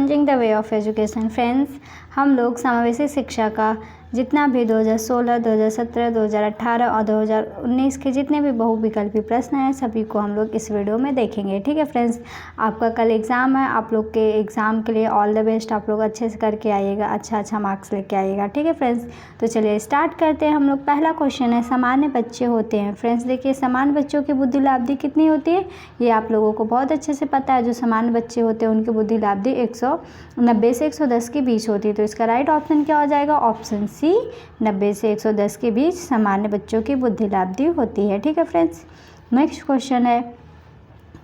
Changing the way of education. Friends, हम लोग समावेशी शिक्षा का जितना भी 2016, 2017, 2018 और 2019 के जितने भी बहुविकल्पी प्रश्न हैं सभी को हम लोग इस वीडियो में देखेंगे। ठीक है फ्रेंड्स, आपका कल एग्ज़ाम है, आप लोग के एग्ज़ाम के लिए ऑल द बेस्ट। आप लोग अच्छे से करके आइएगा, अच्छा मार्क्स लेके आइएगा। ठीक है फ्रेंड्स, तो चलिए स्टार्ट करते हैं। हम लोग पहला क्वेश्चन है, सामान्य बच्चे होते हैं। फ्रेंड्स देखिए, सामान्य बच्चों की बुद्धि लाब्धि कितनी होती है, ये आप लोगों को बहुत अच्छे से पता है। जो सामान्य बच्चे होते हैं उनकी बुद्धि लाब्धि 190 से 110 के बीच होती है। तो इसका राइट ऑप्शन क्या हो जाएगा, ऑप्शन सी, 90 से 110 के बीच सामान्य बच्चों की बुद्धि लाब्धि होती है। ठीक है फ्रेंड्स, नेक्स्ट क्वेश्चन है,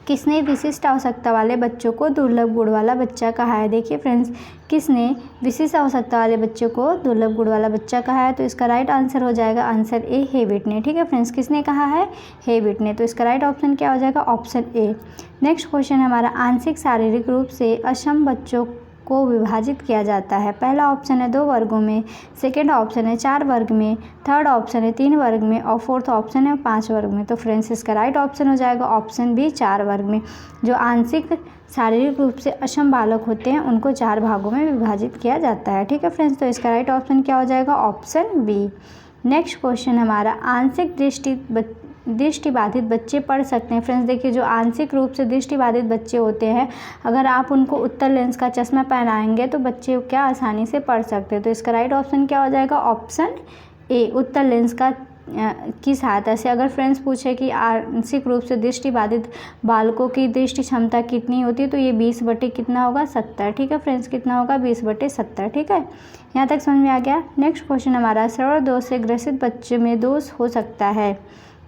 किसने विशिष्ट आवश्यकता वाले बच्चों को दुर्लभ गुण वाला बच्चा कहा है। देखिए फ्रेंड्स, किसने विशिष्ट आवश्यकता वाले बच्चों को दुर्लभ गुण वाला बच्चा कहा है, तो इसका राइट आंसर हो जाएगा आंसर ए, हेविट ने। ठीक है फ्रेंड्स, किसने कहा है, हेविट ने। तो इसका राइट ऑप्शन क्या हो जाएगा, ऑप्शन ए। नेक्स्ट क्वेश्चन है हमारा, आंशिक शारीरिक रूप से अक्षम बच्चों को विभाजित किया जाता है। पहला ऑप्शन है 2 वर्गों में, सेकेंड ऑप्शन है 4 वर्ग में, थर्ड ऑप्शन है 3 वर्ग में और फोर्थ ऑप्शन है 5 वर्ग में। तो फ्रेंड्स इसका राइट ऑप्शन हो जाएगा ऑप्शन बी, 4 वर्ग में। जो आंशिक शारीरिक रूप से अक्षम बालक होते हैं उनको 4 भागों में विभाजित किया जाता है। ठीक है फ्रेंड्स, तो इसका राइट ऑप्शन क्या हो जाएगा, ऑप्शन बी। नेक्स्ट क्वेश्चन हमारा, आंशिक दृष्टिबाधित बच्चे पढ़ सकते हैं। फ्रेंड्स देखिए, जो आंशिक रूप से दृष्टिबाधित बच्चे होते हैं, अगर आप उनको उत्तल लेंस का चश्मा पहनाएंगे तो बच्चे क्या आसानी से पढ़ सकते हैं। तो इसका राइट ऑप्शन क्या हो जाएगा, ऑप्शन ए, उत्तल लेंस का की सहायता से। अगर फ्रेंड्स पूछे कि आंशिक रूप से दृष्टिबाधित बालकों की दृष्टि क्षमता कितनी होती है, तो ये 20 बटे कितना होगा, 70। ठीक है फ्रेंड्स, कितना होगा, 20 बटे 70। ठीक है, यहाँ तक समझ में आ गया। नेक्स्ट क्वेश्चन हमारा, श्रवण दोष से ग्रसित बच्चे में दोष हो सकता है।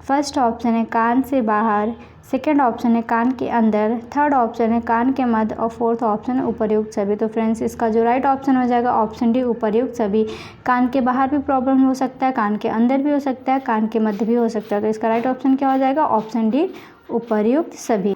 फर्स्ट ऑप्शन है कान से बाहर, सेकेंड ऑप्शन है कान के अंदर, थर्ड ऑप्शन है कान के मध्य और फोर्थ ऑप्शन है उपर्युक्त सभी। तो फ्रेंड्स इसका जो राइट ऑप्शन हो जाएगा ऑप्शन डी, उपर्युक्त सभी। कान के बाहर भी प्रॉब्लम हो सकता है, कान के अंदर भी हो सकता है, कान के मध्य भी हो सकता है। तो इसका राइट ऑप्शन क्या हो जाएगा, ऑप्शन डी, उपर्युक्त सभी।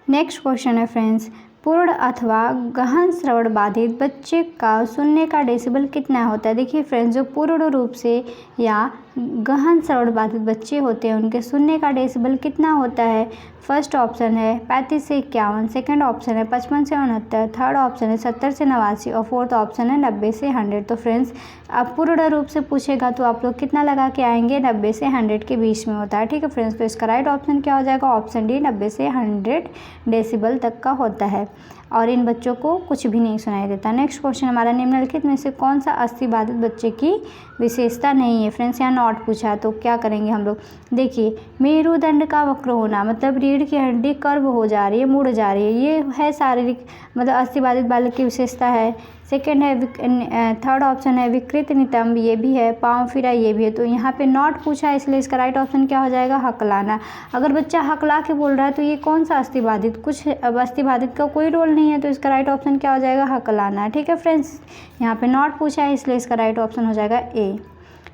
नेक्स्ट क्वेश्चन है फ्रेंड्स, पूर्ण अथवा गहन श्रवण बाधित बच्चे का सुनने का डेसिबल कितना होता है। देखिए फ्रेंड्स, जो पूर्ण रूप से या गहन श्रवण बाधित बच्चे होते हैं उनके सुनने का डेसिबल कितना होता है। फर्स्ट ऑप्शन है 35 से 51, सेकंड ऑप्शन है 55 से 69, थर्ड ऑप्शन है 70 से 89 और फोर्थ ऑप्शन है 90 से 100। तो फ्रेंड्स आप पूर्ण रूप से पूछेगा तो आप लोग कितना लगा के आएंगे, 90 से 100 के बीच में होता है। ठीक है फ्रेंड्स, तो इसका राइट ऑप्शन क्या हो जाएगा, ऑप्शन डी, 90 से 100 डेसिबल तक का होता है और इन बच्चों को कुछ भी नहीं सुनाई देता। नेक्स्ट क्वेश्चन हमारा, निम्नलिखित में से कौन सा अस्थिबाधित बच्चे की विशेषता नहीं है। फ्रेंड्स यहाँ नॉट पूछा है तो क्या करेंगे हम लोग, देखिए मेरुदंड का वक्र होना मतलब रीढ़ की हड्डी कर्व हो जा रही है, मुड़ जा रही है, ये है शारीरिक मतलब अस्थिबाधित बालक की विशेषता है। सेकेंड है थर्ड ऑप्शन है विकृत नितंब, ये भी है, पाँव फिरा, ये भी है। तो यहाँ पे नॉट पूछा है इसलिए इसका राइट ऑप्शन क्या हो जाएगा, हकलाना। अगर बच्चा हकला के बोल रहा है तो ये कौन सा अस्थिबाधित, कुछ अब अस्थिबाधित का कोई रोल नहीं है, तो इसका राइट ऑप्शन क्या हो जाएगा, हकलाना। ठीक है फ्रेंड्स, यहाँ पे नॉट पूछा है इसलिए इसका राइट ऑप्शन हो जाएगा ए।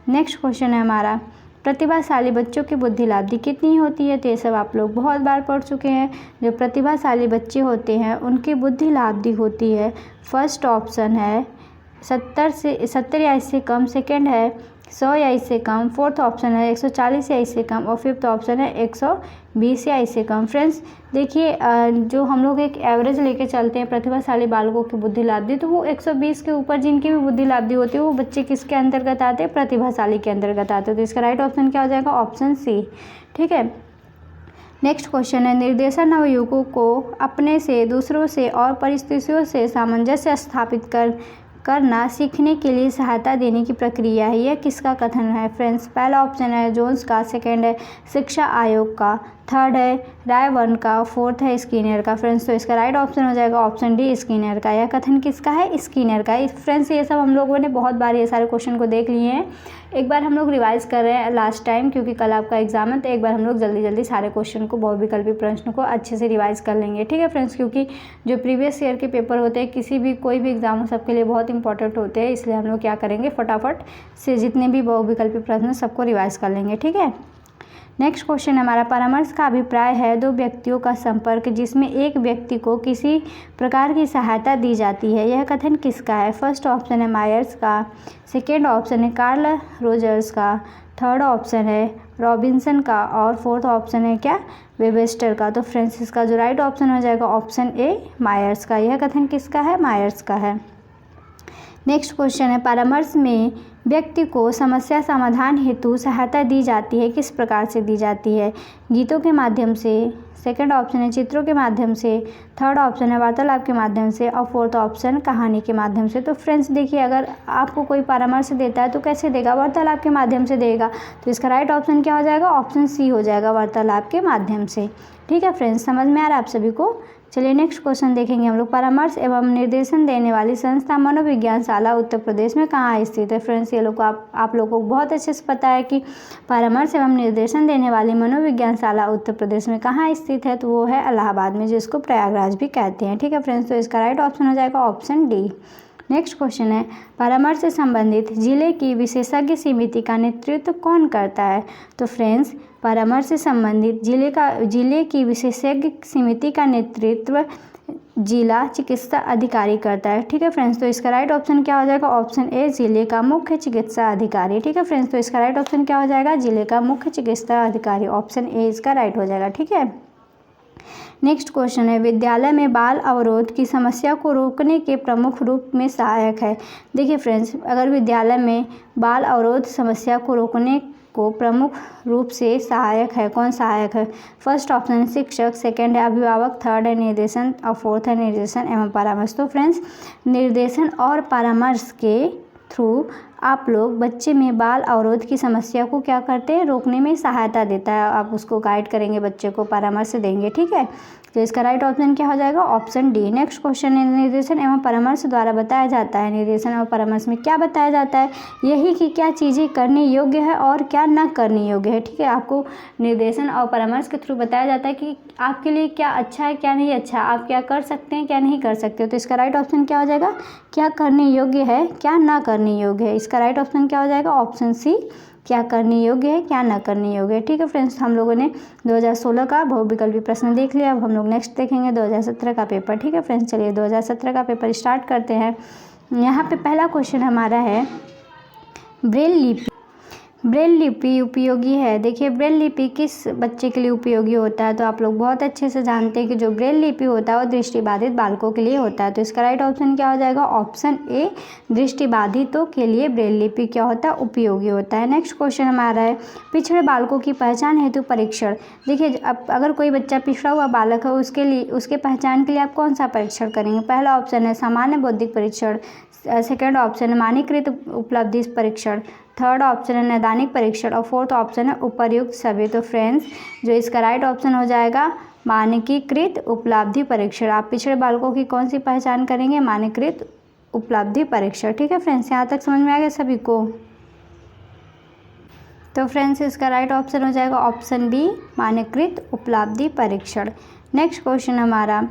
नेक्स्ट क्वेश्चन है हमारा, प्रतिभाशाली बच्चों की बुद्धि लाब्धि कितनी होती है। तो ये सब आप लोग बहुत बार पढ़ चुके हैं। जो प्रतिभाशाली बच्चे होते हैं उनकी बुद्धि लाब्धि होती है, फर्स्ट ऑप्शन है 70 या इससे कम, सेकेंड है 100 या इससे कम, फोर्थ ऑप्शन है 140 या इससे कम और फिफ्थ ऑप्शन है 120 या इससे कम। फ्रेंड्स देखिए, जो हम लोग एक एवरेज लेके चलते हैं प्रतिभाशाली बालकों की बुद्धि लाब्धि, तो वो 120 के ऊपर जिनकी भी बुद्धि लाब्धि होती है वो बच्चे किसके अंतर्गत आते हैं, प्रतिभाशाली के अंतर्गत आते हैं। तो इसका राइट ऑप्शन क्या हो जाएगा, ऑप्शन सी। ठीक है, नेक्स्ट क्वेश्चन है, निर्देशन नवयुवकों को अपने से, दूसरों से और परिस्थितियों से सामंजस्य स्थापित करना सीखने के लिए सहायता देने की प्रक्रिया है। यह किसका कथन है। फ्रेंड्स पहला ऑप्शन है जोन्स का, सेकंड है शिक्षा आयोग का, थर्ड है रायबर्न का, फोर्थ है स्किनर का। फ्रेंड्स तो इसका राइट ऑप्शन हो जाएगा ऑप्शन डी, स्किनर का। यह कथन किसका है, स्किनर का। फ्रेंड्स ये सब हम लोगों ने बहुत बार ये सारे क्वेश्चन को देख लिए हैं, एक बार हम लोग रिवाइज कर रहे हैं लास्ट टाइम क्योंकि कल आपका एग्जाम है, तो एक बार हम लोग जल्दी सारे क्वेश्चन को, बहुविकल्पी प्रश्न को अच्छे से रिवाइज कर लेंगे। ठीक है फ्रेंड्स, क्योंकि जो प्रीवियस ईयर के पेपर होते हैं किसी भी कोई भी एग्जाम हो सबके लिए बहुत इंपॉर्टेंट होते हैं, इसलिए हम लोग क्या करेंगे फटाफट से जितने भी बहुविकल्पी प्रश्न सबको रिवाइज कर लेंगे। ठीक है, नेक्स्ट क्वेश्चन हमारा, परामर्श का अभिप्राय है दो व्यक्तियों का संपर्क जिसमें एक व्यक्ति को किसी प्रकार की सहायता दी जाती है। यह कथन किसका है। फर्स्ट ऑप्शन है मायर्स का, सेकेंड ऑप्शन है कार्ल रोजर्स का, थर्ड ऑप्शन है रॉबिन्सन का और फोर्थ ऑप्शन है क्या, वेबस्टर का। तो फ्रेंड्स इसका जो राइट ऑप्शन हो जाएगा ऑप्शन ए, मायर्स का। यह कथन किसका है, मायर्स का है। नेक्स्ट क्वेश्चन है, परामर्श में व्यक्ति को समस्या समाधान हेतु सहायता दी जाती है, किस प्रकार से दी जाती है, गीतों के माध्यम से, सेकंड ऑप्शन है चित्रों के माध्यम से, थर्ड ऑप्शन है वार्तालाप के माध्यम से और फोर्थ ऑप्शन कहानी के माध्यम से। तो फ्रेंड्स देखिए, अगर आपको कोई परामर्श देता है तो कैसे देगा, वार्तालाप के माध्यम से देगा। तो इसका राइट ऑप्शन क्या हो जाएगा, ऑप्शन सी हो जाएगा, वार्तालाप के माध्यम से। ठीक है फ्रेंड्स, समझ में आ रहा है आप सभी को। चलिए नेक्स्ट क्वेश्चन देखेंगे हम लोग, परामर्श एवं निर्देशन देने वाली संस्था मनोविज्ञान शाला उत्तर प्रदेश में कहाँ स्थित है। फ्रेंड्स ये लोग आप लोगों को बहुत अच्छे से पता है कि परामर्श एवं निर्देशन देने वाली मनोविज्ञान शाला उत्तर प्रदेश में कहाँ स्थित है, तो वो है इलाहाबाद में, जिसको प्रयागराज भी कहते हैं। ठीक है फ्रेंड्स, तो इसका राइट ऑप्शन हो जाएगा ऑप्शन डी। नेक्स्ट क्वेश्चन है, परामर्श से संबंधित जिले की विशेषज्ञ समिति का नेतृत्व कौन करता है। तो फ्रेंड्स परामर्श से संबंधित जिले की विशेषज्ञ समिति का नेतृत्व जिला चिकित्सा अधिकारी करता है। ठीक है फ्रेंड्स, तो इसका राइट ऑप्शन क्या हो जाएगा, ऑप्शन ए, जिले का मुख्य चिकित्सा अधिकारी। ठीक है फ्रेंड्स, तो इसका राइट ऑप्शन क्या हो जाएगा, जिले का मुख्य चिकित्सा अधिकारी, ऑप्शन ए इसका राइट हो जाएगा। ठीक है। नेक्स्ट क्वेश्चन है, विद्यालय में बाल अवरोध की समस्या को रोकने के प्रमुख रूप में सहायक है। देखिए फ्रेंड्स, अगर विद्यालय में बाल अवरोध समस्या को रोकने को प्रमुख रूप से सहायक है, कौन सहायक है, फर्स्ट ऑप्शन है शिक्षक, सेकंड है अभिभावक, थर्ड है निर्देशन और फोर्थ है निर्देशन एवं परामर्श। तो फ्रेंड्स निर्देशन और परामर्श के थ्रू आप लोग बच्चे में बाल अवरोध की समस्या को क्या करते हैं, रोकने में सहायता देता है। आप उसको गाइड करेंगे, बच्चे को परामर्श देंगे। ठीक है, तो इसका राइट ऑप्शन क्या हो जाएगा, ऑप्शन डी। नेक्स्ट क्वेश्चन है, निर्देशन एवं परामर्श द्वारा बताया जाता है। निर्देशन और परामर्श में क्या बताया जाता है, यही कि क्या चीज़ें करने योग्य है और क्या न करने योग्य है। ठीक है, आपको निर्देशन और परामर्श के थ्रू बताया जाता है कि आपके लिए क्या अच्छा है क्या नहीं अच्छा, आप क्या कर सकते हैं क्या नहीं कर सकते हो। तो इसका राइट ऑप्शन क्या हो जाएगा, क्या करने योग्य है क्या ना करने योग्य है। इसका राइट ऑप्शन क्या हो जाएगा, ऑप्शन सी, क्या करने योग्य है क्या ना करने योग्य है। ठीक है फ्रेंड्स, हम लोगों ने 2016 का बहुविकल्पी प्रश्न देख लिया। अब हम लोग नेक्स्ट देखेंगे 2017 का पेपर। ठीक है फ्रेंड्स, चलिए 2017 का पेपर स्टार्ट करते हैं। यहाँ पे पहला क्वेश्चन हमारा है, ब्रेल लिपि। ब्रेल लिपि उपयोगी है। देखिए ब्रेल लिपि किस बच्चे के लिए उपयोगी होता है, तो आप लोग बहुत अच्छे से जानते हैं कि जो ब्रेल लिपि होता है वो दृष्टिबाधित बालकों के लिए होता है। तो इसका राइट ऑप्शन क्या हो जाएगा, ऑप्शन ए, दृष्टिबाधितों के लिए ब्रेल लिपि क्या होता है, उपयोगी होता है। नेक्स्ट क्वेश्चन हमारा है, पिछड़े बालकों की पहचान हेतु परीक्षण। देखिए अब अगर कोई बच्चा पिछड़ा हुआ बालक है, उसके लिए उसके पहचान के लिए आप कौन सा परीक्षण करेंगे। पहला ऑप्शन है सामान्य बौद्धिक परीक्षण, सेकेंड ऑप्शन है मानकीकृत उपलब्धि परीक्षण, थर्ड ऑप्शन है नैदानिक परीक्षण और फोर्थ ऑप्शन है उपर्युक्त सभी। तो फ्रेंड्स जो इसका राइट ऑप्शन हो जाएगा मानकीकृत उपलब्धि परीक्षण। आप पिछड़े बालकों की कौन सी पहचान करेंगे, मानकीकृत उपलब्धि परीक्षण। ठीक है फ्रेंड्स, यहाँ तक समझ में आ गया सभी को। तो फ्रेंड्स इसका राइट ऑप्शन हो जाएगा ऑप्शन बी, मानकीकृत उपलब्धि परीक्षण। नेक्स्ट क्वेश्चन हमारा,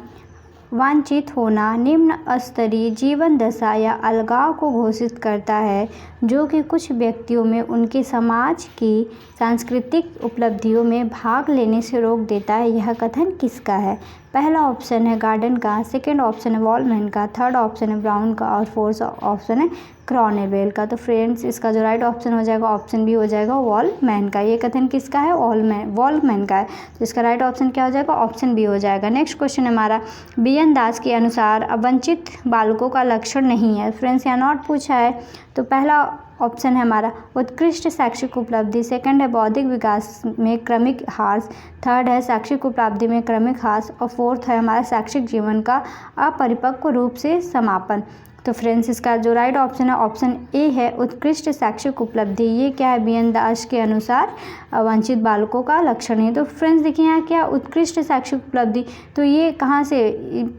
वांछित होना निम्न स्तरीय जीवन दशा या अलगाव को घोषित करता है जो कि कुछ व्यक्तियों में उनके समाज की सांस्कृतिक उपलब्धियों में भाग लेने से रोक देता है। यह कथन किसका है। पहला ऑप्शन है गार्डन का, सेकंड ऑप्शन है वॉलमैन का, थर्ड ऑप्शन है ब्राउन का और फोर्थ ऑप्शन है क्रॉनेवेल का। तो फ्रेंड्स इसका जो राइट ऑप्शन हो जाएगा ऑप्शन बी हो जाएगा वॉलमैन का। ये कथन किसका है, वॉलमैन का है। तो इसका राइट ऑप्शन क्या हो जाएगा, ऑप्शन बी हो जाएगा। नेक्स्ट क्वेश्चन हमारा, बी.एन. दास के अनुसार वंचित बालकों का लक्षण नहीं है। फ्रेंड्स यहाँ नॉट पूछा है, तो पहला ऑप्शन है हमारा उत्कृष्ट शैक्षिक उपलब्धि, सेकंड है बौद्धिक विकास में क्रमिक ह्रास, थर्ड है शैक्षिक उपलब्धि में क्रमिक ह्रास और फोर्थ है हमारा शैक्षिक जीवन का अपरिपक्व रूप से समापन। तो फ्रेंड्स इसका जो राइट ऑप्शन है ऑप्शन ए है उत्कृष्ट शैक्षिक उपलब्धि। ये क्या है, बी.एन. दास के अनुसार वंचित बालकों का लक्षण है। तो फ्रेंड्स देखिए यहाँ क्या उत्कृष्ट शैक्षिक उपलब्धि, तो ये कहाँ से,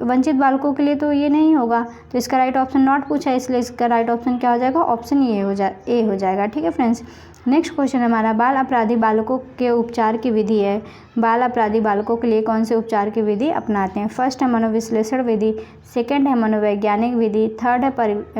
वंचित बालकों के लिए तो ये नहीं होगा। तो इसका राइट ऑप्शन नॉट पूछा है, इसलिए इसका राइट ऑप्शन क्या हो जाएगा, ऑप्शन ए हो जाएगा। ठीक है फ्रेंड्स, नेक्स्ट क्वेश्चन हमारा, बाल अपराधी बालकों के उपचार की विधि है। बाल अपराधी बालकों के लिए कौन से उपचार की विधि अपनाते हैं। फर्स्ट है मनोविश्लेषण विधि, सेकंड है मनोवैज्ञानिक विधि, थर्ड है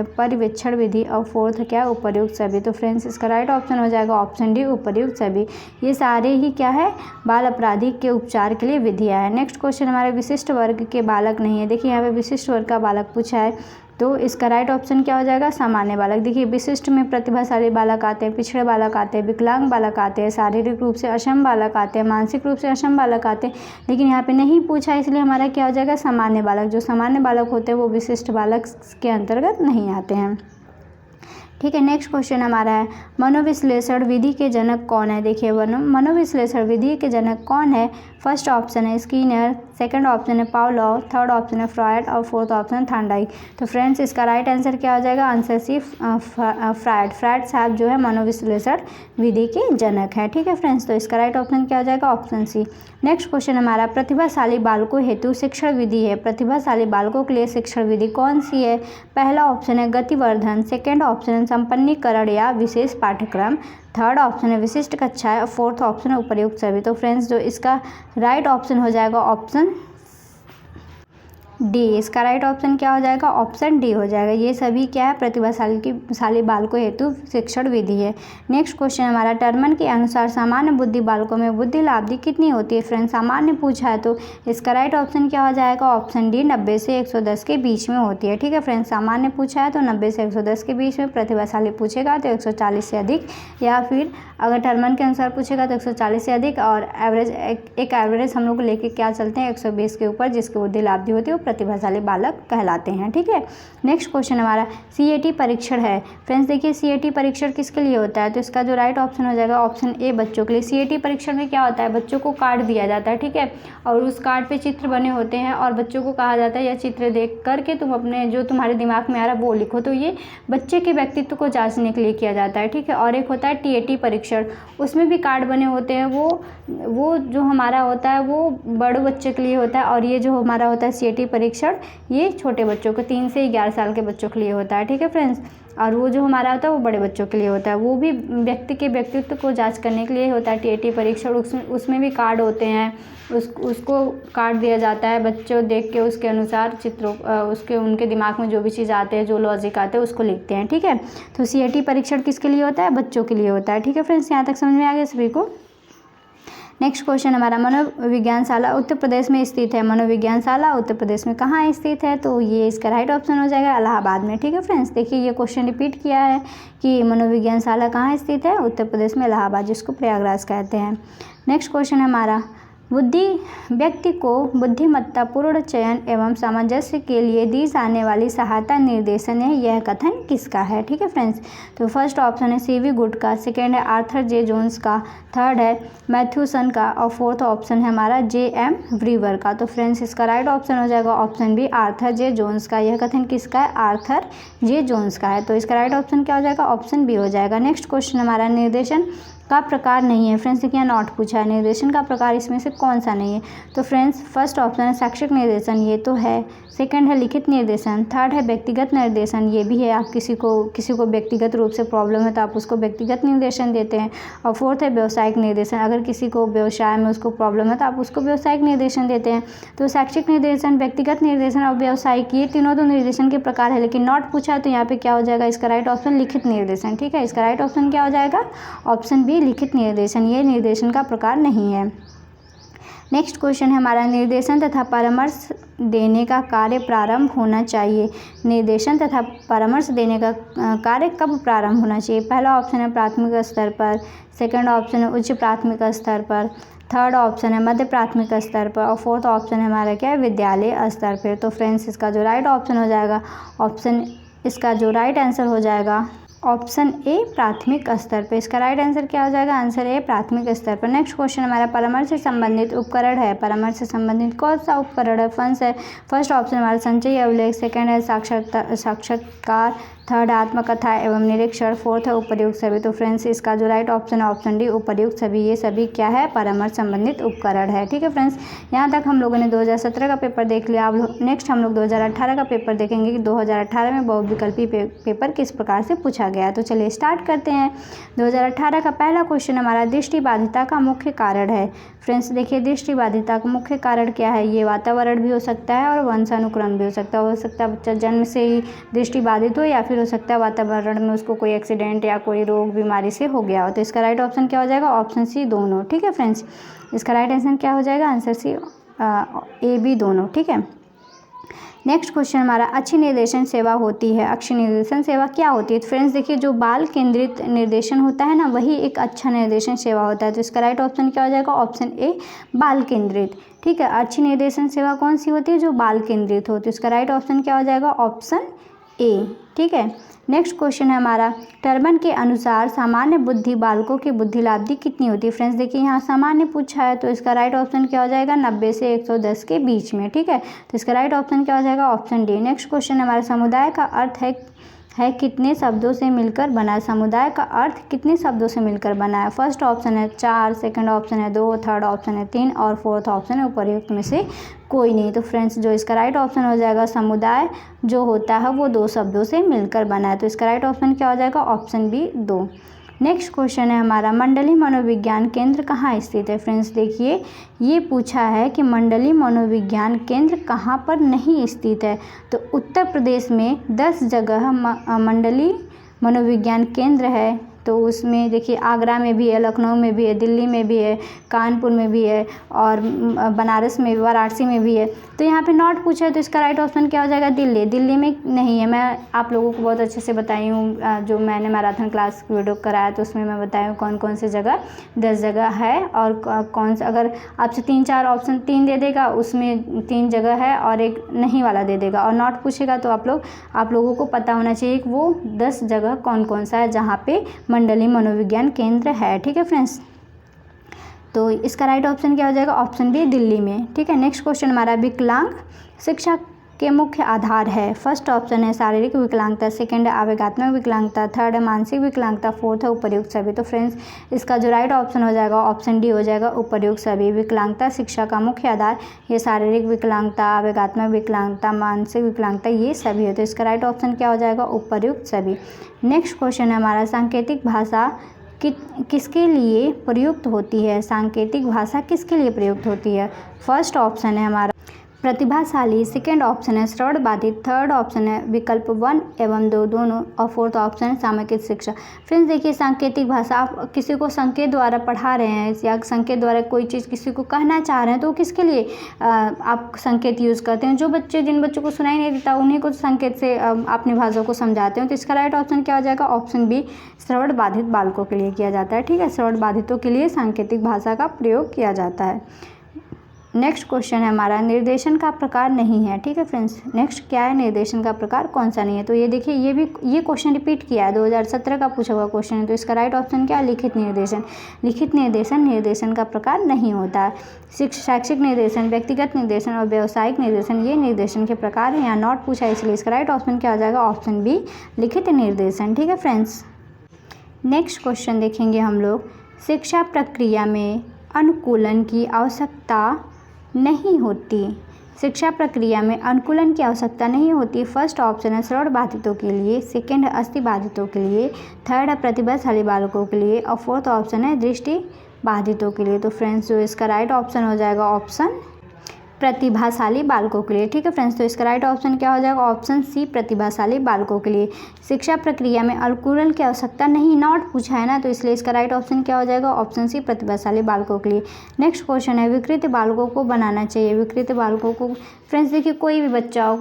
परिवेक्षण विधि और फोर्थ क्या है उपर्युक्त सभी। तो फ्रेंड्स इसका राइट ऑप्शन हो जाएगा ऑप्शन डी, उपर्युक्त सभी। ये सारे ही क्या है, बाल अपराधी के उपचार के लिए विधियाँ है। नेक्स्ट क्वेश्चन हमारे, विशिष्ट वर्ग के बालक नहीं है। देखिए यहाँ पे विशिष्ट वर्ग का बालक पूछा है। तो इसका राइट ऑप्शन क्या हो जाएगा, सामान्य बालक। देखिए विशिष्ट में प्रतिभाशाली बालक आते हैं, पिछड़े बालक आते हैं, विकलांग बालक आते हैं, शारीरिक रूप से अक्षम बालक आते हैं, मानसिक रूप से अक्षम बालक आते हैं, लेकिन यहाँ पे नहीं पूछा, इसलिए हमारा क्या हो जाएगा, सामान्य बालक। जो सामान्य बालक होते हैं वो विशिष्ट बालक के अंतर्गत नहीं आते हैं। ठीक है, नेक्स्ट क्वेश्चन हमारा है मनोविश्लेषण विधि के जनक कौन है। देखिए मनोविश्लेषण विधि के जनक कौन है। फर्स्ट ऑप्शन है स्किनर, सेकंड ऑप्शन है पावलोव, थर्ड ऑप्शन है फ्रॉयड और फोर्थ ऑप्शन है थॉर्नडाइक। तो फ्रेंड्स इसका राइट आंसर क्या हो जाएगा, आंसर सी फ्रॉयड साहब जो है मनोविश्लेषण विधि के जनक है। ठीक है फ्रेंड्स, तो इसका राइट ऑप्शन क्या हो जाएगा, ऑप्शन सी। नेक्स्ट क्वेश्चन हमारा प्रतिभाशाली बालकों हेतु शिक्षण विधि है। प्रतिभाशाली बालकों के लिए शिक्षण विधि कौन सी है। पहला ऑप्शन है गतिवर्धन, सेकेंड ऑप्शन है संपन्नीकरण या विशेष पाठ्यक्रम, थर्ड ऑप्शन है विशिष्ट कक्षाएं और फोर्थ ऑप्शन है उपर्युक्त सभी। तो फ्रेंड्स जो इसका राइट ऑप्शन हो जाएगा ऑप्शन डी। इसका राइट ऑप्शन क्या हो जाएगा, ऑप्शन डी हो जाएगा। ये सभी क्या है, प्रतिभाशाली बालकों हेतु शिक्षण विधि है। नेक्स्ट क्वेश्चन हमारा टर्मन के अनुसार सामान्य बुद्धि बालकों में बुद्धि लाब्धि कितनी होती है। फ्रेंड्स सामान्य पूछा है तो इसका राइट ऑप्शन क्या हो जाएगा, ऑप्शन डी 90 से 110 के बीच में होती है। ठीक है फ्रेंड्स, सामान्य पूछा है तो 90 से 110 के बीच में, प्रतिभाशाली पूछेगा तो 140 से अधिक, या फिर अगर टर्मन के अनुसार पूछेगा तो 140 से अधिक, और एवरेज एक एवरेज हम लोग लेके क्या चलते हैं 120 के ऊपर, जिसकी बुद्धि लाब्धि होती है वो प्रतिभाशाली बालक कहलाते हैं। ठीक है, नेक्स्ट क्वेश्चन हमारा सीएटी परीक्षण है। फ्रेंड्स देखिए सीएटी परीक्षण किसके लिए होता है, तो इसका जो राइट ऑप्शन हो जाएगा ऑप्शन ए बच्चों के लिए। सीएटी परीक्षण में क्या होता है, बच्चों को कार्ड दिया जाता है, ठीक है, और उस कार्ड पे चित्र बने होते हैं और बच्चों को कहा जाता है यह चित्र देख करके तुम अपने जो तुम्हारे दिमाग में आ रहा है वो लिखो। तो ये बच्चे के व्यक्तित्व को जांचने के लिए किया जाता है। ठीक है, और एक होता है टीएटी परीक्षण, उसमें भी कार्ड बने होते हैं, वो जो हमारा होता है वो बड़े बच्चे के लिए होता है, और ये जो हमारा होता है सीएटी परीक्षण ये छोटे बच्चों को 3 से 11 साल के बच्चों के लिए होता है। ठीक है फ्रेंड्स, और वो जो हमारा होता है वो बड़े बच्चों के लिए होता है, वो भी व्यक्ति के व्यक्तित्व को जांच करने के लिए होता है टीएटी परीक्षण। उसमें भी कार्ड होते हैं, उसको कार्ड दिया जाता है, बच्चों देख के उसके अनुसार चित्रों उनके दिमाग में जो भी चीज़ आते हैं, जो लॉजिक आते हैं उसको लिखते हैं। ठीक है, तो सीएटी परीक्षण किसके लिए होता है, बच्चों के लिए होता है। ठीक है फ्रेंड्स, यहाँ तक समझ में आ गया सभी को। नेक्स्ट क्वेश्चन हमारा मनोविज्ञानशाला उत्तर प्रदेश में स्थित है। मनोविज्ञानशाला उत्तर प्रदेश में कहाँ स्थित है, तो ये इसका राइट ऑप्शन हो जाएगा इलाहाबाद में। ठीक है फ्रेंड्स, देखिए ये क्वेश्चन रिपीट किया है कि मनोविज्ञानशाला कहाँ स्थित है, उत्तर प्रदेश में इलाहाबाद, जिसको प्रयागराज कहते हैं। नेक्स्ट क्वेश्चन हमारा व्यक्ति को बुद्धिमत्ता पूर्ण चयन एवं सामंजस्य के लिए दी जाने वाली सहायता निर्देशन है, यह कथन किसका है। ठीक है फ्रेंड्स, तो फर्स्ट ऑप्शन है सीवी गुड का, सेकेंड है आर्थर जे जोन्स का, थर्ड है मैथ्यूसन का, और फोर्थ ऑप्शन है हमारा जे.एम. व्रीवर का। तो फ्रेंड्स इसका राइट ऑप्शन हो जाएगा ऑप्शन बी आर्थर जे जोन्स का। यह कथन किसका है, आर्थर जे जोन्स का है। तो इसका राइट ऑप्शन क्या हो जाएगा, ऑप्शन बी हो जाएगा। नेक्स्ट क्वेश्चन हमारा निर्देशन का प्रकार नहीं है। फ्रेंड्स देखिए नॉट पूछा है, निर्देशन का प्रकार इसमें से कौन सा नहीं है। तो फ्रेंड्स फर्स्ट ऑप्शन है शैक्षिक निर्देशन, ये तो है, सेकंड है लिखित निर्देशन, थर्ड है व्यक्तिगत निर्देशन, ये भी है, आप किसी को व्यक्तिगत रूप से प्रॉब्लम है तो आप उसको व्यक्तिगत निर्देशन देते हैं, और फोर्थ है व्यावसायिक निर्देशन, अगर किसी को व्यवसाय में उसको प्रॉब्लम है तो आप उसको व्यावसायिक निर्देशन देते हैं। तो शैक्षिक निर्देशन, व्यक्तिगत निर्देशन और व्यावसायिक, ये तीनों तो निर्देशन के प्रकार है, लेकिन नॉट पूछा है तो यहाँ पे क्या हो जाएगा, इसका राइट ऑप्शन लिखित निर्देशन। ठीक है, इसका राइट ऑप्शन क्या हो जाएगा, ऑप्शन बी लिखित निर्देशन, ये निर्देशन का प्रकार नहीं है। नेक्स्ट क्वेश्चन है हमारा निर्देशन तथा परामर्श देने का कार्य प्रारंभ होना चाहिए। निर्देशन तथा परामर्श देने का कार्य कब प्रारंभ होना चाहिए। पहला ऑप्शन है प्राथमिक स्तर पर, सेकंड ऑप्शन है उच्च प्राथमिक स्तर पर, थर्ड ऑप्शन है मध्य प्राथमिक स्तर पर, और फोर्थ ऑप्शन है हमारा क्या है, विद्यालय स्तर पर। तो फ्रेंड्स इसका जो राइट ऑप्शन हो जाएगा इसका जो राइट आंसर हो जाएगा ऑप्शन ए प्राथमिक स्तर पर। इसका राइट आंसर क्या हो जाएगा, आंसर ए प्राथमिक स्तर पर। नेक्स्ट क्वेश्चन हमारा परामर्श से संबंधित उपकरण है। परामर्श से संबंधित कौन सा उपकरण है, फर्स्ट ऑप्शन हमारा संचयी अभिलेख, सेकंड है साक्षात्कार, थर्ड आत्मकथा एवं निरीक्षण, फोर्थ है उपर्युक्त सभी। तो फ्रेंड्स इसका जो राइट ऑप्शन है ऑप्शन डी उपर्युक्त सभी, ये सभी क्या है, परामर्श संबंधित उपकरण है। ठीक है फ्रेंड्स, यहाँ तक हम लोगों ने 2017 का पेपर देख लिया। अब नेक्स्ट हम लोग 2018 का पेपर देखेंगे कि 2018 में बहुविकल्पी पेपर किस प्रकार से पूछा गया। तो चलिए स्टार्ट करते हैं। 2018 का पहला क्वेश्चन हमारा दृष्टिबाधिता का मुख्य कारण है। फ्रेंड्स देखिए दृष्टिबाधिता का मुख्य कारण क्या है, ये वातावरण भी हो सकता है और वंशानुक्रम भी हो सकता है बच्चा जन्म से ही दृष्टिबाधित हो, या फिर हो सकता है वातावरण में उसको कोई एक्सीडेंट या कोई रोग बीमारी से हो गया हो। तो इसका राइट ऑप्शन क्या हो जाएगा, ऑप्शन सी दोनों। ठीक है फ्रेंड्स, इसका राइट आंसर क्या हो जाएगा, आंसर सी ए बी दोनों। ठीक है, नेक्स्ट क्वेश्चन हमारा, अच्छी निर्देशन सेवा होती है। अच्छी निर्देशन सेवा क्या होती है? फ्रेंड्स देखिए, जो बाल केंद्रित निर्देशन होता है ना, वही एक अच्छा निर्देशन सेवा होता है। तो इसका राइट ऑप्शन क्या हो जाएगा? ऑप्शन ए, बाल केंद्रित। ठीक है, अच्छी निर्देशन सेवा कौन सी होती है? जो बाल केंद्रित हो। तो इसका राइट ऑप्शन क्या हो जाएगा? Option A. ठीक है, नेक्स्ट क्वेश्चन है हमारा, टर्बन के अनुसार सामान्य बुद्धि बालकों की बुद्धि लाब्धि कितनी होती है? फ्रेंड्स देखिए, यहाँ सामान्य पूछा है, तो इसका राइट ऑप्शन क्या हो जाएगा? 90 से 110 के बीच में। ठीक है, तो इसका राइट ऑप्शन क्या हो जाएगा? Option D. नेक्स्ट क्वेश्चन हमारा, समुदाय का अर्थ है कितने शब्दों से मिलकर बना है? समुदाय का अर्थ कितने शब्दों से मिलकर बना है? फर्स्ट ऑप्शन है 4, सेकंड ऑप्शन है 2, थर्ड ऑप्शन है 3 और फोर्थ ऑप्शन है उपर्युक्त में से कोई नहीं। तो फ्रेंड्स, जो इसका राइट ऑप्शन हो जाएगा, समुदाय जो होता है वो 2 शब्दों से मिलकर बना है। तो इसका राइट ऑप्शन क्या हो जाएगा? Option B, 2। नेक्स्ट क्वेश्चन है हमारा, मंडली मनोविज्ञान केंद्र कहाँ स्थित है? फ्रेंड्स देखिए, ये पूछा है कि मंडली मनोविज्ञान केंद्र कहाँ पर नहीं स्थित है। तो उत्तर प्रदेश में 10 जगह मंडली मनोविज्ञान केंद्र है। तो उसमें देखिए, आगरा में भी है, लखनऊ में भी है, दिल्ली में भी है, कानपुर में भी है और बनारस में, वाराणसी में भी है। तो यहाँ पे नॉट पूछा है, तो इसका राइट ऑप्शन क्या हो जाएगा? दिल्ली। दिल्ली में नहीं है। मैं आप लोगों को बहुत अच्छे से बताई हूँ, जो मैंने मैराथन क्लास वीडियो कराया तो उसमें मैं बताई हूँ कौन कौन सी जगह, 10 जगह है और कौन सा, अगर आपसे 3-4 ऑप्शन 3 दे देगा, उसमें 3 जगह है और एक नहीं वाला दे देगा, और नॉट पूछेगा तो आप लोगों को पता होना चाहिए कि वो 10 जगह कौन कौन सा है जहाँ पे मंडली मनोविज्ञान केंद्र है। ठीक है फ्रेंड्स, तो इसका राइट ऑप्शन क्या हो जाएगा? ऑप्शन बी, दिल्ली में। ठीक है, नेक्स्ट क्वेश्चन हमारा, विकलांग शिक्षा के मुख्य आधार है। फर्स्ट ऑप्शन है शारीरिक विकलांगता, सेकंड है आवेगात्मक विकलांगता, थर्ड है मानसिक विकलांगता, फोर्थ है उपर्युक्त सभी। तो फ्रेंड्स, इसका जो राइट ऑप्शन हो जाएगा ऑप्शन डी हो जाएगा, उपर्युक्त सभी। विकलांगता शिक्षा का मुख्य आधार ये शारीरिक विकलांगता, आवेगात्मक विकलांगता, मानसिक विकलांगता, ये सभी है। तो इसका राइट ऑप्शन क्या हो जाएगा? उपर्युक्त सभी। नेक्स्ट क्वेश्चन है हमारा, सांकेतिक भाषा किसके लिए प्रयुक्त होती है? सांकेतिक भाषा किसके लिए प्रयुक्त होती है? फर्स्ट ऑप्शन है हमारा प्रतिभाशाली, सेकेंड ऑप्शन है श्रवण बाधित, थर्ड ऑप्शन है विकल्प 1 एवं 2 दोनों और फोर्थ ऑप्शन है सामयिक शिक्षा। फ्रेंड्स देखिए, सांकेतिक भाषा, आप किसी को संकेत द्वारा पढ़ा रहे हैं या संकेत द्वारा कोई चीज़ किसी को कहना चाह रहे हैं तो किसके लिए आप संकेत यूज़ करते हैं? जिन बच्चों को सुनाई नहीं देता उन्हीं को संकेत से अपनी भाषा को समझाते हैं। तो इसका राइट ऑप्शन क्या हो जाएगा? ऑप्शन बी, श्रवण बाधित बालकों के लिए किया जाता है। ठीक है, श्रवण बाधितों के लिए सांकेतिक भाषा का प्रयोग किया जाता है। नेक्स्ट क्वेश्चन है हमारा, निर्देशन का प्रकार नहीं है। ठीक है फ्रेंड्स, नेक्स्ट क्या है? निर्देशन का प्रकार कौन सा नहीं है? तो ये देखिए, ये क्वेश्चन रिपीट किया है, 2017 का पूछा हुआ क्वेश्चन है। तो इसका राइट ऑप्शन क्या है? लिखित निर्देशन। लिखित निर्देशन का प्रकार नहीं होता है। शैक्षिक निर्देशन, व्यक्तिगत निर्देशन और व्यावसायिक निर्देशन, ये निर्देशन के प्रकार हैं। यहाँ नॉट पूछा है, इसलिए इसका राइट ऑप्शन क्या हो जाएगा? ऑप्शन बी, लिखित निर्देशन। ठीक है फ्रेंड्स, नेक्स्ट क्वेश्चन देखेंगे हम लोग, शिक्षा प्रक्रिया में अनुकूलन की आवश्यकता नहीं होती। शिक्षा प्रक्रिया में अनुकूलन की आवश्यकता नहीं होती। फर्स्ट ऑप्शन है श्रवण बाधितों के लिए, सेकंड है अस्थि बाधितों के लिए, थर्ड है प्रतिभाशाली बालकों के लिए और फोर्थ ऑप्शन है दृष्टि बाधितों के लिए। तो फ्रेंड्स, जो इसका राइट ऑप्शन हो जाएगा ऑप्शन प्रतिभाशाली बालकों के लिए। ठीक है फ्रेंड्स, तो इसका राइट ऑप्शन क्या हो जाएगा? ऑप्शन सी, प्रतिभाशाली बालकों के लिए। शिक्षा प्रक्रिया में अनुकूलन की आवश्यकता नहीं, नॉट पूछा है ना, तो इसलिए इसका राइट ऑप्शन क्या हो जाएगा? ऑप्शन सी, प्रतिभाशाली बालकों के लिए। नेक्स्ट क्वेश्चन है, विकृत बालकों को बनाना चाहिए। विकृत बालकों को, फ्रेंड्स देखिए, कोई भी बच्चा हो,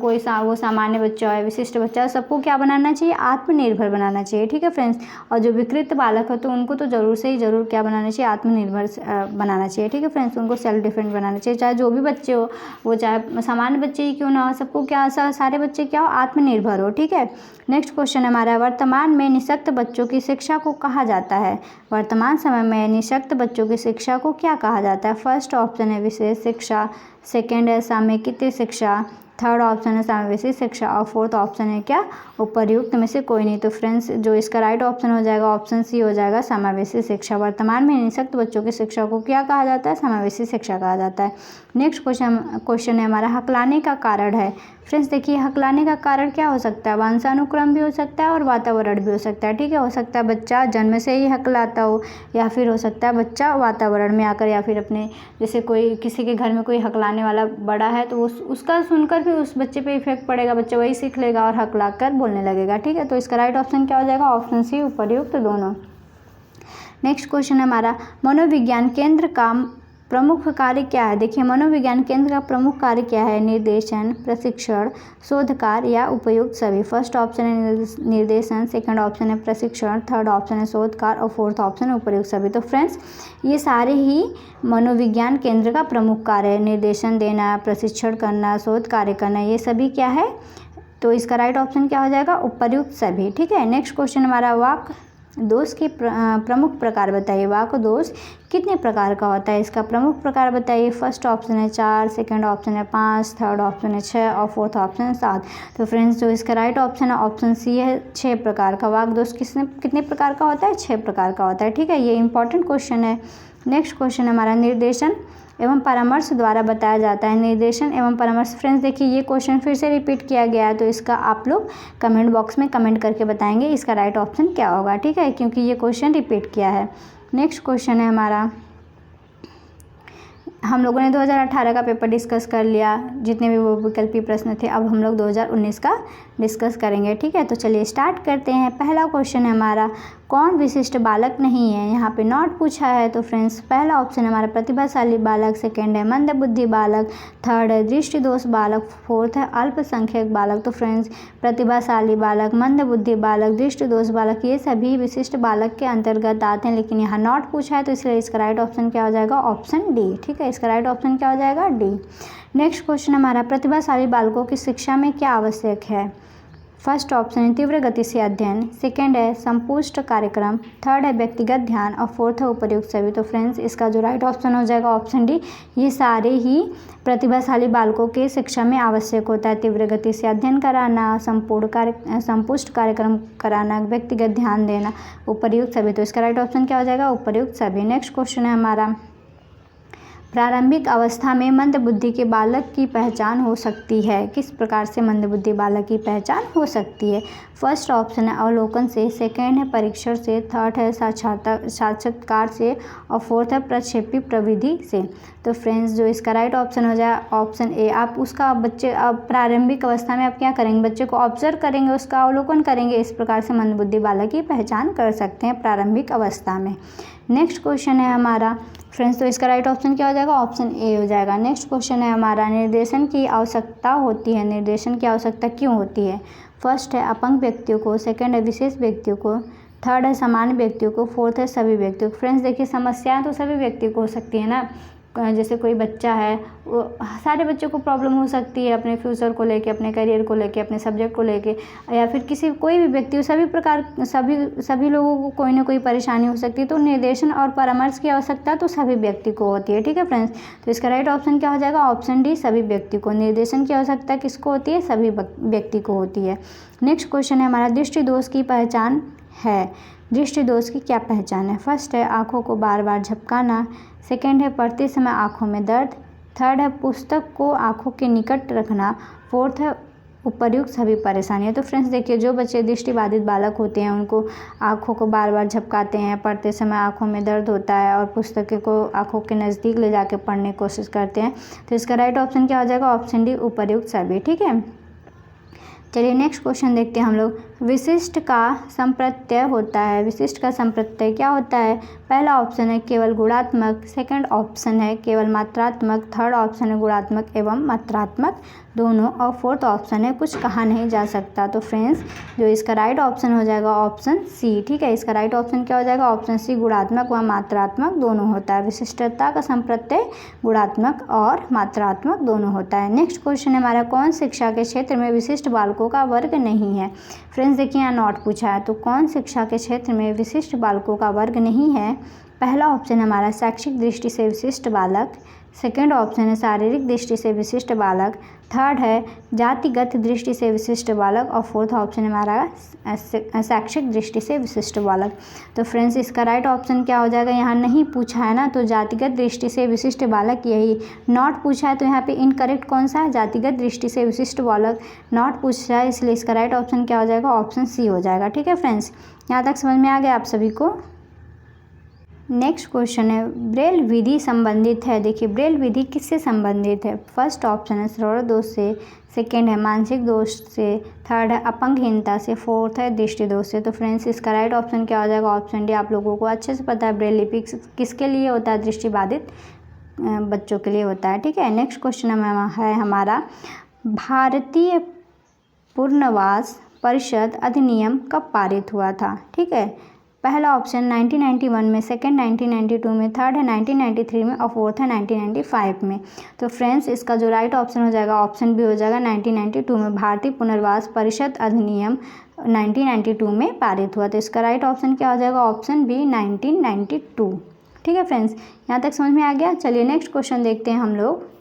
वो सामान्य बच्चा हो, विशिष्ट बच्चा हो, सबको क्या बनाना चाहिए? आत्मनिर्भर बनाना चाहिए। ठीक है फ्रेंड्स, और जो विकृत बालक हो तो उनको तो जरूर से ही जरूर क्या बनाना चाहिए? आत्मनिर्भर बनाना चाहिए। ठीक है फ्रेंड्स, उनको सेल्फ डिपेंडेंट बनाना चाहिए। चाहे जो भी बच्चे हो, वो चाहे सामान्य बच्चे ही क्यों ना हो, सबको क्या, सारे बच्चे क्या हो? आत्मनिर्भर हो। ठीक है, नेक्स्ट क्वेश्चन हमारा, वर्तमान में निःशक्त बच्चों की शिक्षा को कहा जाता है। वर्तमान समय में निःशक्त बच्चों की शिक्षा को क्या कहा जाता है? फर्स्ट ऑप्शन है विशेष शिक्षा, सेकेंड है सामयिक शिक्षा, थर्ड ऑप्शन है समावेशी शिक्षा और फोर्थ ऑप्शन है क्या? उपर्युक्त में से कोई नहीं। तो फ्रेंड्स, जो इसका राइट ऑप्शन हो जाएगा ऑप्शन सी हो जाएगा, समावेशी शिक्षा। वर्तमान में निःशक्त बच्चों की शिक्षा को क्या कहा जाता है? समावेशी शिक्षा कहा जाता है। नेक्स्ट क्वेश्चन है हमारा, हकलाने का कारण है। फ्रेंड्स देखिए, हकलाने का कारण क्या हो सकता है? वंशानुक्रम भी हो सकता है और वातावरण भी हो सकता है। ठीक है, हो सकता है बच्चा जन्म से ही हकलाता हो, या फिर हो सकता है बच्चा वातावरण में आकर, या फिर अपने जैसे कोई किसी के घर में कोई हकलाने वाला बड़ा है तो उसका सुनकर भी उस बच्चे पे इफेक्ट पड़ेगा, बच्चा वही सीख लेगा और हकला कर बोलने लगेगा। ठीक है, तो इसका राइट ऑप्शन क्या हो जाएगा? ऑप्शन सी, उपर्युक्त दोनों। नेक्स्ट क्वेश्चन है हमारा, मनोविज्ञान केंद्र का प्रमुख कार्य क्या है? देखिए मनोविज्ञान केंद्र का प्रमुख कार्य क्या है? निर्देशन, प्रशिक्षण, शोध कार्य या उपयुक्त सभी। फर्स्ट ऑप्शन है निर्देशन, सेकंड ऑप्शन है प्रशिक्षण, थर्ड ऑप्शन है शोध कार्य और फोर्थ ऑप्शन है उपयुक्त सभी। तो फ्रेंड्स ये सारे ही मनोविज्ञान केंद्र का प्रमुख कार्य है। निर्देशन देना, प्रशिक्षण करना, शोध कार्य करना, ये सभी क्या है? तो इसका राइट ऑप्शन क्या हो जाएगा? उपयुक्त सभी। ठीक है। नेक्स्ट क्वेश्चन हमारा वाक दोष के प्रमुख प्रकार बताइए। वाक दोष कितने प्रकार का होता है? इसका प्रमुख प्रकार बताइए। फर्स्ट ऑप्शन है 4, सेकंड ऑप्शन है 5, थर्ड ऑप्शन है 6 और फोर्थ ऑप्शन है 7। तो फ्रेंड्स जो इसका राइट ऑप्शन है ऑप्शन सी है, 6 प्रकार का। वाक दोष कितने प्रकार का होता है? 6 प्रकार का होता है। ठीक है, ये इंपॉर्टेंट क्वेश्चन है। नेक्स्ट क्वेश्चन हमारा निर्देशन एवं परामर्श द्वारा बताया जाता है। निर्देशन एवं परामर्श, फ्रेंड्स देखिए ये क्वेश्चन फिर से रिपीट किया गया है, तो इसका आप लोग कमेंट बॉक्स में कमेंट करके बताएंगे इसका राइट ऑप्शन क्या होगा। ठीक है, क्योंकि ये क्वेश्चन रिपीट किया है। नेक्स्ट क्वेश्चन है हमारा, हम लोगों ने 2018 का पेपर डिस्कस कर लिया, जितने भी वो विकल्पीय प्रश्न थे। अब हम लोग 2019 का डिस्कस करेंगे। ठीक है, तो चलिए स्टार्ट करते हैं। पहला क्वेश्चन है हमारा, कौन विशिष्ट बालक नहीं है? यहाँ पे नॉट पूछा है। तो फ्रेंड्स पहला ऑप्शन हमारा प्रतिभाशाली बालक, सेकेंड है मंदबुद्धि बालक, थर्ड है दृष्टि दोष बालक, फोर्थ है अल्पसंख्यक बालक। तो फ्रेंड्स प्रतिभाशाली बालक, मंदबुद्धि बालक, दृष्टि दोष बालक, ये सभी विशिष्ट बालक के अंतर्गत आते हैं, लेकिन यहाँ नॉट पूछा है, तो इसलिए इसका राइट ऑप्शन क्या हो जाएगा? Option D. ठीक है, इसका राइट ऑप्शन क्या हो जाएगा? डी। नेक्स्ट क्वेश्चन हमारा, प्रतिभाशाली बालकों की शिक्षा में क्या आवश्यक है? फर्स्ट ऑप्शन है तीव्र गति से अध्ययन, सेकंड है संपुष्ट कार्यक्रम, थर्ड है व्यक्तिगत ध्यान और फोर्थ है उपयुक्त सभी। तो फ्रेंड्स इसका जो राइट ऑप्शन हो जाएगा ऑप्शन डी। ये सारे ही प्रतिभाशाली बालकों के शिक्षा में आवश्यक होता है। तीव्र गति से अध्ययन कराना, संपुष्ट कार्यक्रम कराना, व्यक्तिगत ध्यान देना, उपयुक्त सभी। तो इसका राइट ऑप्शन क्या हो जाएगा? उपयुक्त सभी। नेक्स्ट क्वेश्चन है हमारा, प्रारंभिक अवस्था में मंदबुद्धि के बालक की पहचान हो सकती है? किस प्रकार से मंदबुद्धि बालक की पहचान हो सकती है? फर्स्ट ऑप्शन है अवलोकन से, सेकंड है परीक्षण से, थर्ड है साक्षात्कार से और फोर्थ है प्रक्षेपी प्रविधि से। तो फ्रेंड्स जो इसका राइट ऑप्शन हो जाए ऑप्शन ए। आप उसका प्रारंभिक अवस्था में आप क्या करेंगे? बच्चे को ऑब्जर्व करेंगे, उसका अवलोकन करेंगे, इस प्रकार से मंदबुद्धि बालक की पहचान कर सकते हैं प्रारंभिक अवस्था में। नेक्स्ट क्वेश्चन है हमारा फ्रेंड्स, तो इसका राइट ऑप्शन क्या हो जाएगा? ऑप्शन ए हो जाएगा। नेक्स्ट क्वेश्चन है हमारा, निर्देशन की आवश्यकता होती है। निर्देशन की आवश्यकता क्यों होती है? फर्स्ट है अपंग व्यक्तियों को, सेकंड है विशेष व्यक्तियों को, थर्ड है सामान्य व्यक्तियों को, फोर्थ है सभी व्यक्तियों को। फ्रेंड्स देखिए समस्याएं तो सभी व्यक्तियों को हो सकती है ना। जैसे कोई बच्चा है, वो सारे बच्चों को प्रॉब्लम हो सकती है अपने फ्यूचर को लेके, अपने करियर को लेके, अपने सब्जेक्ट को लेके, या फिर कोई भी व्यक्ति, सभी लोगों को कोई ना कोई परेशानी हो सकती है। तो निर्देशन और परामर्श की आवश्यकता तो सभी व्यक्ति को होती है। ठीक है फ्रेंड्स, तो इसका राइट ऑप्शन क्या हो जाएगा? ऑप्शन डी, सभी व्यक्ति को। निर्देशन की आवश्यकता किसको होती है? सभी व्यक्ति को होती है। नेक्स्ट क्वेश्चन है हमारा, दृष्टि दोष की पहचान है। दृष्टि दोष की क्या पहचान है? फर्स्ट है आँखों को बार बार झपकाना, सेकेंड है पढ़ते समय आँखों में दर्द, थर्ड है पुस्तक को आँखों के निकट रखना, फोर्थ है उपयुक्त सभी परेशानियाँ। तो फ्रेंड्स देखिए जो बच्चे दृष्टिबाधित बालक होते हैं उनको आँखों को बार बार झपकाते हैं, पढ़ते समय आँखों में दर्द होता है और पुस्तक को आँखों के नज़दीक ले जाकर पढ़ने की कोशिश करते हैं। तो इसका राइट ऑप्शन क्या हो जाएगा? ऑप्शन डी, उपयुक्त सभी। ठीक है, चलिए नेक्स्ट क्वेश्चन देखते हैं हम लोग। विशिष्ट का संप्रत्यय होता है। विशिष्ट का संप्रत्यय क्या होता है? पहला ऑप्शन है केवल गुणात्मक, सेकंड ऑप्शन है केवल मात्रात्मक, थर्ड ऑप्शन है गुणात्मक एवं मात्रात्मक दोनों और फोर्थ ऑप्शन है कुछ कहा नहीं जा सकता। तो फ्रेंड्स जो इसका राइट ऑप्शन हो जाएगा ऑप्शन सी। ठीक है, इसका राइट ऑप्शन क्या हो जाएगा? ऑप्शन सी, गुणात्मक व मात्रात्मक दोनों होता है। विशिष्टता का संप्रत्यय गुणात्मक और मात्रात्मक दोनों होता है। नेक्स्ट क्वेश्चन है हमारा, कौन शिक्षा के क्षेत्र में विशिष्ट बालकों का वर्ग नहीं है? फ्रेंड्स देखिए यहाँ नॉट पूछा है, तो कौन शिक्षा के क्षेत्र में विशिष्ट बालकों का वर्ग नहीं है? पहला ऑप्शन हमारा शैक्षिक दृष्टि से विशिष्ट बालक, सेकंड ऑप्शन है शारीरिक दृष्टि से विशिष्ट बालक, थर्ड है जातिगत दृष्टि से विशिष्ट बालक और फोर्थ ऑप्शन हमारा शैक्षिक दृष्टि से विशिष्ट बालक। तो फ्रेंड्स इसका राइट ऑप्शन क्या हो जाएगा? यहाँ नहीं पूछा है ना, तो जातिगत दृष्टि से विशिष्ट बालक, यही नॉट पूछा है, तो यहाँ पे इनकरेक्ट कौन सा है? जातिगत दृष्टि से विशिष्ट बालक नॉट पूछा है, इसलिए इसका राइट ऑप्शन क्या हो जाएगा? ऑप्शन सी हो जाएगा। ठीक है फ्रेंड्स, यहाँ तक समझ में आ गया आप सभी को? नेक्स्ट क्वेश्चन है, ब्रेल विधि संबंधित है। देखिए ब्रेल विधि किससे संबंधित है? फर्स्ट ऑप्शन है श्रवण दोष से, सेकंड है मानसिक दोष से, थर्ड है अपंगहीनता से, फोर्थ है दृष्टि दोष से। तो फ्रेंड्स इसका राइट ऑप्शन क्या हो जाएगा? Option D. आप लोगों को अच्छे से पता है ब्रेल लिपि किसके लिए होता है? दृष्टिबाधित बच्चों के लिए होता है। ठीक है, नेक्स्ट क्वेश्चन है हमारा, भारतीय पुनर्वास परिषद अधिनियम कब पारित हुआ था? ठीक है, पहला ऑप्शन 1991 में, सेकंड 1992 में, थर्ड है 1993 में और फोर्थ है 1995 में। तो फ्रेंड्स इसका जो राइट ऑप्शन हो जाएगा ऑप्शन बी हो जाएगा 1992 में। भारतीय पुनर्वास परिषद अधिनियम 1992 में पारित हुआ। तो इसका राइट ऑप्शन क्या हो जाएगा? Option B 1992। ठीक है फ्रेंड्स, यहाँ तक समझ में आ गया। चलिए नेक्स्ट क्वेश्चन देखते हैं हम लोग।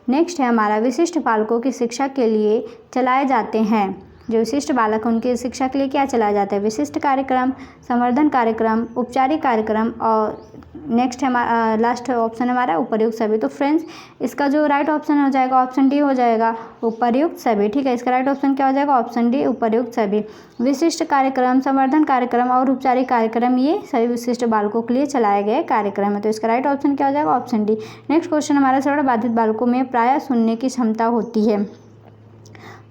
नेक्स्ट है हमारा, विशिष्ट बालकों की शिक्षा के लिए चलाए जाते हैं, जो विशिष्ट बालक हैं उनकी शिक्षा के लिए क्या चलाया जाता है? विशिष्ट कार्यक्रम, संवर्धन कार्यक्रम, उपचारिक कार्यक्रम और नेक्स्ट है हमारा लास्ट ऑप्शन हमारा उपर्युक्त सभी। तो फ्रेंड्स इसका जो राइट ऑप्शन हो जाएगा ऑप्शन डी हो जाएगा, उपर्युक्त सभी। ठीक है, इसका राइट ऑप्शन क्या हो जाएगा? ऑप्शन डी, उपर्युक्त सभी। विशिष्ट कार्यक्रम, संवर्धन कार्यक्रम और उपचारिक कार्यक्रम ये सभी विशिष्ट बालकों के लिए चलाए गए कार्यक्रम है। तो इसका राइट ऑप्शन क्या हो जाएगा? Option D. नेक्स्ट क्वेश्चन हमारा, श्रवण बाधित बालकों में प्रायः सुनने की क्षमता होती है।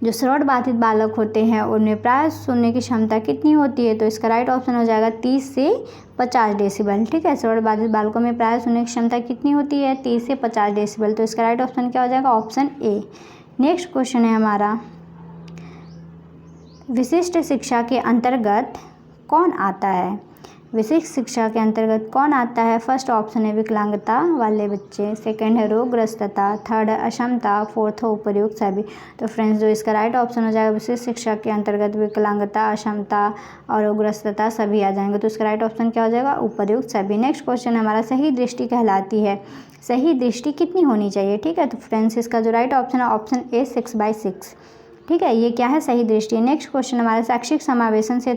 जो श्रवण बाधित बालक होते हैं उनमें प्रायः सुनने की क्षमता कितनी होती है? तो इसका राइट ऑप्शन हो जाएगा 30 से 50 डेसिबल। ठीक है, श्रवण बाधित बालकों में प्रायः सुनने की क्षमता कितनी होती है? 30 से 50 डेसिबल। तो इसका राइट ऑप्शन क्या हो जाएगा? Option A. नेक्स्ट क्वेश्चन है हमारा, विशिष्ट शिक्षा के अंतर्गत कौन आता है? विशिष्ट शिक्षा के अंतर्गत कौन आता है? फर्स्ट ऑप्शन है विकलांगता वाले बच्चे, सेकंड है रोगग्रस्तता, थर्ड है अक्षमता, फोर्थ है उपर्युक्त सभी। तो फ्रेंड्स जो इसका राइट ऑप्शन हो जाएगा, विशिष्ट शिक्षा के अंतर्गत विकलांगता, अक्षमता और रोगग्रस्तता सभी आ जाएंगे। तो इसका राइट ऑप्शन क्या हो जाएगा? उपर्युक्त सभी। नेक्स्ट क्वेश्चन हमारा, सही दृष्टि कहलाती है, सही दृष्टि कितनी होनी चाहिए? ठीक है, तो फ्रेंड्स इसका जो राइट ऑप्शन है ऑप्शन ए 6/6। ठीक है, ये क्या है? सही दृष्टि। नेक्स्ट क्वेश्चन हमारा, शैक्षिक समावेशन से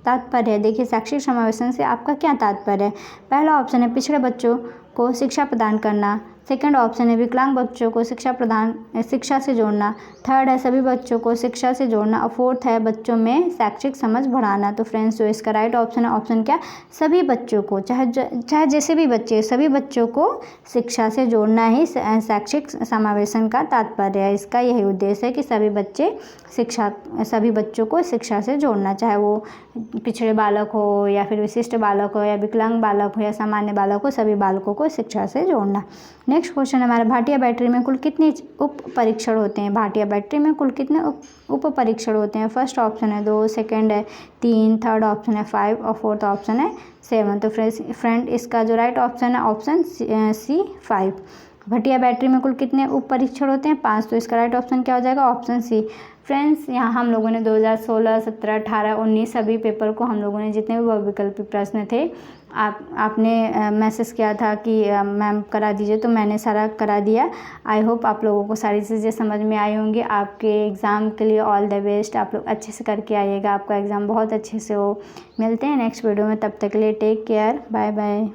तात्पर्य है। देखिए शैक्षिक समावेशन से आपका क्या तात्पर्य है? पहला ऑप्शन है पिछड़े बच्चों को शिक्षा प्रदान करना, सेकंड ऑप्शन है विकलांग बच्चों को शिक्षा से जोड़ना, थर्ड है सभी बच्चों को शिक्षा से जोड़ना और फोर्थ है बच्चों में शैक्षिक समझ बढ़ाना। तो फ्रेंड्स जो इसका राइट ऑप्शन है ऑप्शन क्या? सभी बच्चों को, चाहे जैसे भी बच्चे, सभी बच्चों को शिक्षा से जोड़ना ही शैक्षिक समावेशन का तात्पर्य है। इसका यही उद्देश्य है कि सभी बच्चों को शिक्षा से जोड़ना, चाहे वो पिछड़े बालक हो या फिर विशिष्ट बालक हो या विकलांग बालक हो या सामान्य बालक हो, सभी बालकों को शिक्षा से जोड़ना। नेक्स्ट क्वेश्चन हमारा, भाटिया बैटरी में कुल कितने उप परीक्षण होते हैं? भाटिया बैटरी में कुल कितने उप परीक्षण होते हैं? फर्स्ट ऑप्शन है 2, सेकंड है 3, थर्ड ऑप्शन है 5 और फोर्थ ऑप्शन है 7। तो फ्रेंड इसका जो राइट ऑप्शन है ऑप्शन सी 5। भटिया बैटरी में कुल कितने उप परीक्षण होते हैं? 5। तो इसका राइट ऑप्शन क्या हो जाएगा? Option C. फ्रेंड्स यहाँ हम लोगों ने 2016, 17, 18, 19 सभी पेपर को हम लोगों ने जितने भी बहुविकल्पी प्रश्न थे आपने मैसेज किया था कि मैम करा दीजिए, तो मैंने सारा करा दिया। आई होप आप लोगों को सारी चीज़ें समझ में आई होंगी। आपके एग्ज़ाम के लिए ऑल द बेस्ट। आप लोग अच्छे से करके आइएगा, आपका एग्ज़ाम बहुत अच्छे से हो। मिलते हैं नेक्स्ट वीडियो में, तब तक के लिए टेक केयर, बाय बाय।